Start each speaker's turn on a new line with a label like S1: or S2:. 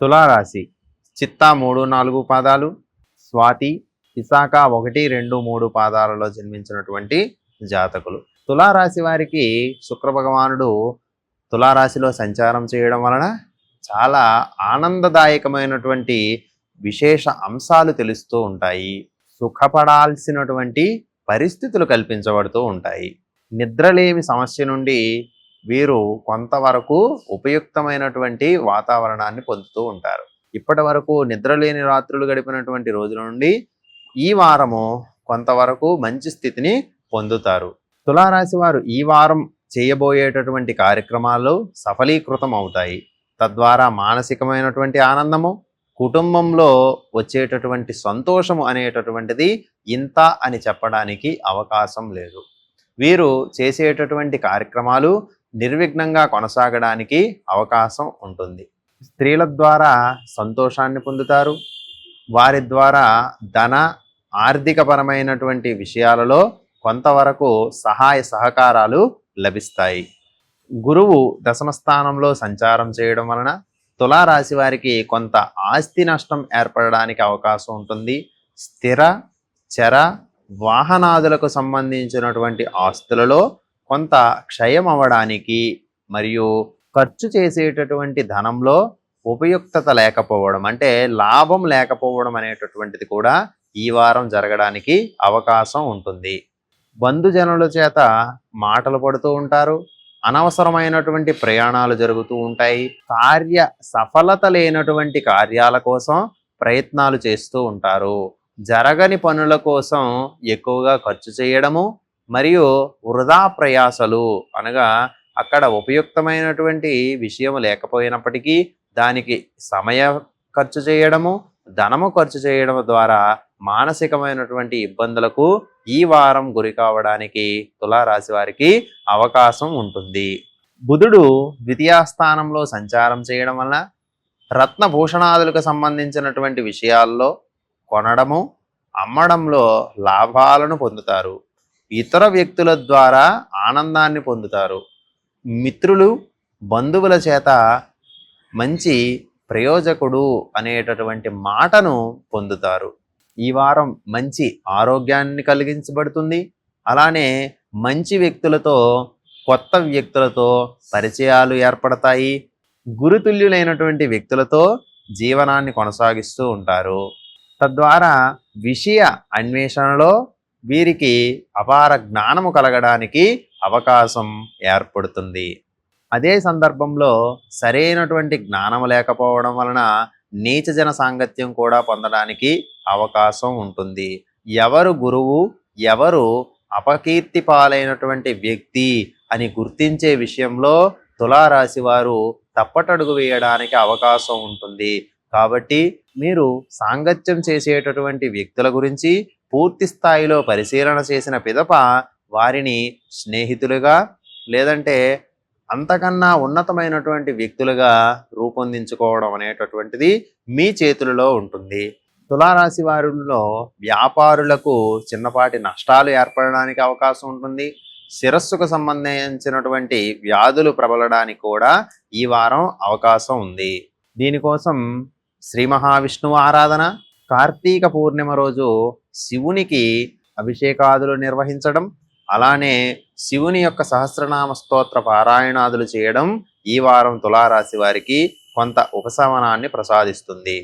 S1: తులారాశి చిత్తా 3, 4 పాదాలు, స్వాతి, విశాఖ 1, 2, 3 పాదాలలో జన్మించినటువంటి జాతకులు. తులారాశి వారికి శుక్ర భగవానుడు తులారాశిలో సంచారం చేయడం వలన చాలా ఆనందదాయకమైనటువంటి విశేష అంశాలు తెలుస్తూ ఉంటాయి. సుఖపడాల్సినటువంటి పరిస్థితులు కల్పించబడుతూ ఉంటాయి. నిద్రలేమి సమస్య నుండి వీరు కొంతవరకు ఉపయుక్తమైనటువంటి వాతావరణాన్ని పొందుతూ ఉంటారు. ఇప్పటి వరకు నిద్రలేని రాత్రులు గడిపినటువంటి రోజుల నుండి ఈ వారము కొంతవరకు మంచి స్థితిని పొందుతారు. తులారాశి వారు ఈ వారం చేయబోయేటటువంటి కార్యక్రమాలు సఫలీకృతం అవుతాయి. తద్వారా మానసికమైనటువంటి ఆనందము, కుటుంబంలో వచ్చేటటువంటి సంతోషము అనేటటువంటిది ఇంత అని చెప్పడానికి అవకాశం లేదు. వీరు చేసేటటువంటి కార్యక్రమాలు నిర్విఘ్నంగా కొనసాగడానికి అవకాశం ఉంటుంది. స్త్రీల ద్వారా సంతోషాన్ని పొందుతారు. వారి ద్వారా ధన ఆర్థికపరమైనటువంటి విషయాలలో కొంతవరకు సహాయ సహకారాలు లభిస్తాయి. గురువు దశమ స్థానంలో సంచారం చేయడం వలన తులారాశి వారికి కొంత ఆస్తి నష్టం ఏర్పడడానికి అవకాశం ఉంటుంది. స్థిర చర వాహనాదులకు సంబంధించినటువంటి ఆస్తులలో కొంత క్షయం అవ్వడానికి మరియు ఖర్చు చేసేటటువంటి ధనంలో ఉపయుక్తత లేకపోవడం, అంటే లాభం లేకపోవడం అనేటటువంటిది కూడా ఈ వారం జరగడానికి అవకాశం ఉంటుంది. బంధుజనుల చేత మాటలు పడుతూ ఉంటారు. అనవసరమైనటువంటి ప్రయాణాలు జరుగుతూ ఉంటాయి. కార్య సఫలత లేనటువంటి కార్యాల కోసం ప్రయత్నాలు చేస్తూ ఉంటారు. జరగని పనుల కోసం ఎక్కువగా ఖర్చు చేయడము మరియు వృధా ప్రయాసలు, అనగా అక్కడ ఉపయుక్తమైనటువంటి విషయం లేకపోయినప్పటికీ దానికి సమయ ఖర్చు చేయడము, ధనము ఖర్చు చేయడం ద్వారా మానసికమైనటువంటి ఇబ్బందులకు ఈ వారం గురి కావడానికి తులారాశి వారికి అవకాశం ఉంటుంది. బుధుడు ద్వితీయ స్థానంలో సంచారం చేయడం వలన రత్నభూషణాదులకు సంబంధించినటువంటి విషయాల్లో కొనడము, అమ్మడంలో లాభాలను పొందుతారు. ఇతర వ్యక్తుల ద్వారా ఆనందాన్ని పొందుతారు. మిత్రులు, బంధువుల చేత మంచి ప్రయోజకుడు అనేటటువంటి మాటను పొందుతారు. ఈ వారం మంచి ఆరోగ్యాన్ని కలిగించబడుతుంది. అలానే మంచి వ్యక్తులతో, కొత్త వ్యక్తులతో పరిచయాలు ఏర్పడతాయి. గురుతుల్యులైనటువంటి వ్యక్తులతో జీవనాన్ని కొనసాగిస్తూ ఉంటారు. తద్వారా విషయ అన్వేషణలో వీరికి అపార జ్ఞానము కలగడానికి అవకాశం ఏర్పడుతుంది. అదే సందర్భంలో సరైనటువంటి జ్ఞానం లేకపోవడం వలన నీచజన సాంగత్యం కూడా పొందడానికి అవకాశం ఉంటుంది. ఎవరు గురువు, ఎవరు అపకీర్తి పాలైనటువంటి వ్యక్తి అని గుర్తించే విషయంలో తులారాశి వారు తప్పటడుగు వేయడానికి అవకాశం ఉంటుంది. కాబట్టి మీరు సాంగత్యం చేసేటటువంటి వ్యక్తుల గురించి పూర్తి స్థాయిలో పరిశీలన చేసిన పిదప వారిని స్నేహితులుగా లేదంటే అంతకన్నా ఉన్నతమైనటువంటి వ్యక్తులుగా రూపొందించుకోవడం అనేటటువంటిది మీ చేతులలో ఉంటుంది. తులారాశి వారిలో వ్యాపారులకు చిన్నపాటి నష్టాలు ఏర్పడడానికి అవకాశం ఉంటుంది. శిరస్సుకు సంబంధించినటువంటి వ్యాధులు ప్రబలడానికి కూడా ఈ వారం అవకాశం ఉంది. దీనికోసం శ్రీ మహావిష్ణువు ఆరాధన, కార్తీక పూర్ణిమ రోజు శివునికి అభిషేకాదులు నిర్వహించడం, అలానే శివుని యొక్క సహస్రనామ స్తోత్ర పారాయణాదులు చేయడం ఈ వారం తులారాశి వారికి కొంత ఉపశమనాన్ని ప్రసాదిస్తుంది.